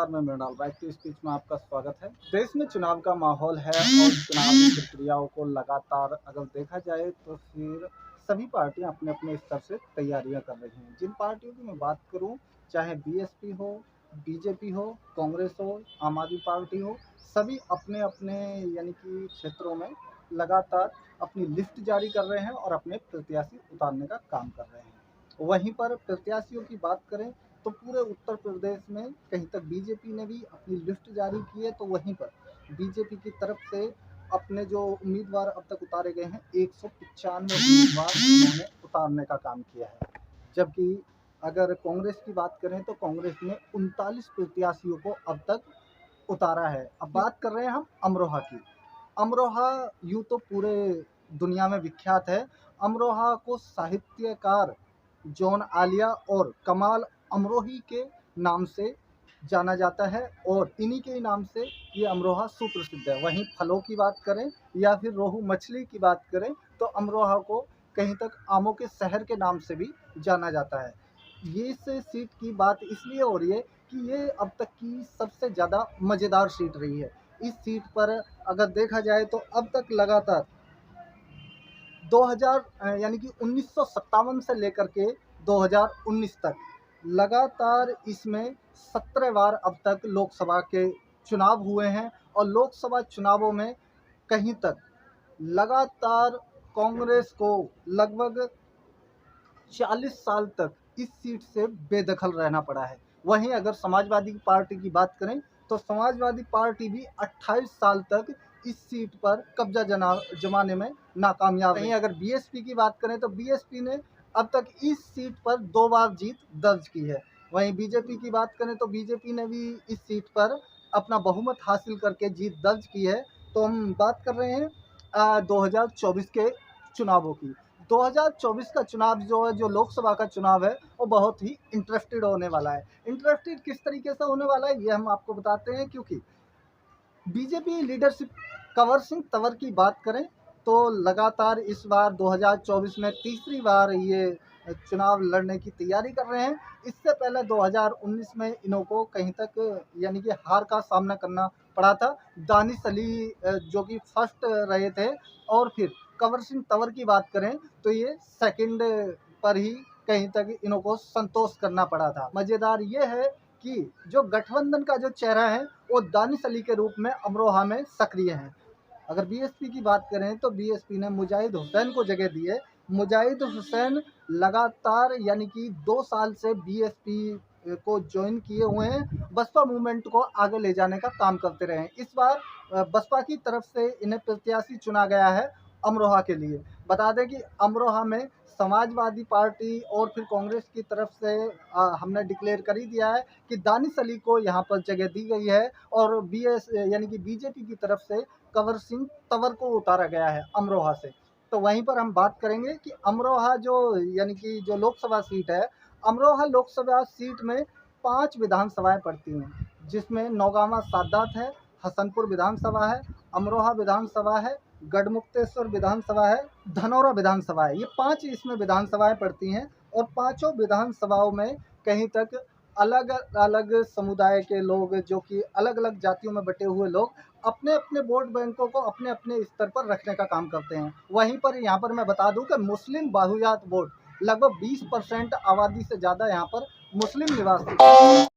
नमस्कार, मैं Mrinal right to speech में आपका स्वागत है। देश में चुनाव का माहौल है और चुनावी प्रक्रियाओं को लगातार अगर देखा जाए तो फिर सभी पार्टियां अपने अपने स्तर से तैयारियां कर रही हैं। जिन पार्टियों की मैं बात करूं, चाहे बीएसपी हो, बीजेपी हो, कांग्रेस हो, आम आदमी पार्टी हो, सभी अपने अपने यानी कि क्षेत्रों में लगातार अपनी लिस्ट जारी कर रहे हैं और अपने प्रत्याशी उतारने का काम कर रहे हैं। वहीं पर प्रत्याशियों की बात करें तो पूरे उत्तर प्रदेश में कहीं तक बीजेपी ने भी अपनी लिस्ट जारी की है, तो वहीं पर बीजेपी की तरफ से अपने जो उम्मीदवार अब तक उतारे गए हैं 195 उम्मीदवार उन्होंने उतारने का काम किया है। जबकि अगर कांग्रेस की बात करें तो कांग्रेस ने 39 प्रत्याशियों को अब तक उतारा है। अब बात कर रहे हैं हम अमरोहा की। अमरोहा यूँ तो पूरे दुनिया में विख्यात है। अमरोहा को साहित्यकार जॉन आलिया और कमाल अमरोही के नाम से जाना जाता है और इन्हीं के नाम से ये अमरोहा सुप्रसिद्ध है। वहीं फलों की बात करें या फिर रोहू मछली की बात करें तो अमरोहा को कहीं तक आमों के शहर के नाम से भी जाना जाता है। ये इस सीट की बात इसलिए हो रही है कि ये अब तक की सबसे ज़्यादा मज़ेदार सीट रही है। इस सीट पर अगर देखा जाए तो अब तक लगातार 2000 यानी कि 1957 से लेकर के 2019 तक लगातार इसमें 17 बार अब तक लोकसभा के चुनाव हुए हैं और लोकसभा चुनावों में कहीं तक लगातार कांग्रेस को लगभग 40 साल तक इस सीट से बेदखल रहना पड़ा है। वहीं अगर समाजवादी पार्टी की बात करें तो समाजवादी पार्टी भी 28 साल तक इस सीट पर कब्जा जमाने में नाकामयाब रही। अगर बीएसपी की बात करें तो बीएसपी ने अब तक इस सीट पर 2 बार जीत दर्ज की है। वहीं बीजेपी की बात करें तो बीजेपी ने भी इस सीट पर अपना बहुमत हासिल करके जीत दर्ज की है। तो हम बात कर रहे हैं 2024 के चुनावों की। 2024 का चुनाव जो है, जो लोकसभा का चुनाव है, वो बहुत ही इंटरेस्टेड होने वाला है। इंटरेस्टेड किस तरीके से होने वाला है ये हम आपको बताते हैं, क्योंकि बीजेपी लीडरशिप कंवर सिंह तंवर की बात करें तो लगातार इस बार 2024 में तीसरी बार ये चुनाव लड़ने की तैयारी कर रहे हैं। इससे पहले 2019 में इन्हों को कहीं तक यानी कि हार का सामना करना पड़ा था। दानिश अली जो कि फर्स्ट रहे थे और फिर कंवर सिंह तंवर की बात करें तो ये सेकंड पर ही कहीं तक इन्हों को संतोष करना पड़ा था। मज़ेदार ये है कि जो गठबंधन का जो चेहरा है वो दानिश अली के रूप में अमरोहा में सक्रिय है। अगर बीएसपी की बात करें तो बीएसपी ने मुजाहिद हुसैन को जगह दी है। मुजाहिद हुसैन लगातार यानी कि 2 साल से बीएसपी को ज्वाइन किए हुए हैं, बसपा मूवमेंट को आगे ले जाने का काम करते रहे हैं। इस बार बसपा की तरफ से इन्हें प्रत्याशी चुना गया है अमरोहा के लिए। बता दें कि अमरोहा में समाजवादी पार्टी और फिर कांग्रेस की तरफ से हमने डिक्लेयर कर ही दिया है कि दानिश अली को यहाँ पर जगह दी गई है और बीएस यानी कि बीजेपी की तरफ से कंवर सिंह तंवर को उतारा गया है अमरोहा से। तो वहीं पर हम बात करेंगे कि अमरोहा जो यानी कि जो लोकसभा सीट है, अमरोहा लोकसभा सीट में 5 विधानसभाएं पड़ती हैं, जिसमें नौगावा सादात है, हसनपुर विधानसभा है, अमरोहा विधानसभा है, गढ़मुक्तेश्वर विधानसभा है, धनौरा विधानसभा है। ये 5 इसमें विधानसभाएं पड़ती हैं और पांचों विधानसभाओं में कहीं तक अलग अलग समुदाय के लोग, जो कि अलग अलग जातियों में बटे हुए लोग, अपने अपने वोट बैंकों को अपने अपने स्तर पर रखने का काम करते हैं। वहीं पर यहाँ पर मैं बता दूं कि मुस्लिम बाहुयात वोट लगभग 20% आबादी से ज़्यादा यहाँ पर मुस्लिम निवासी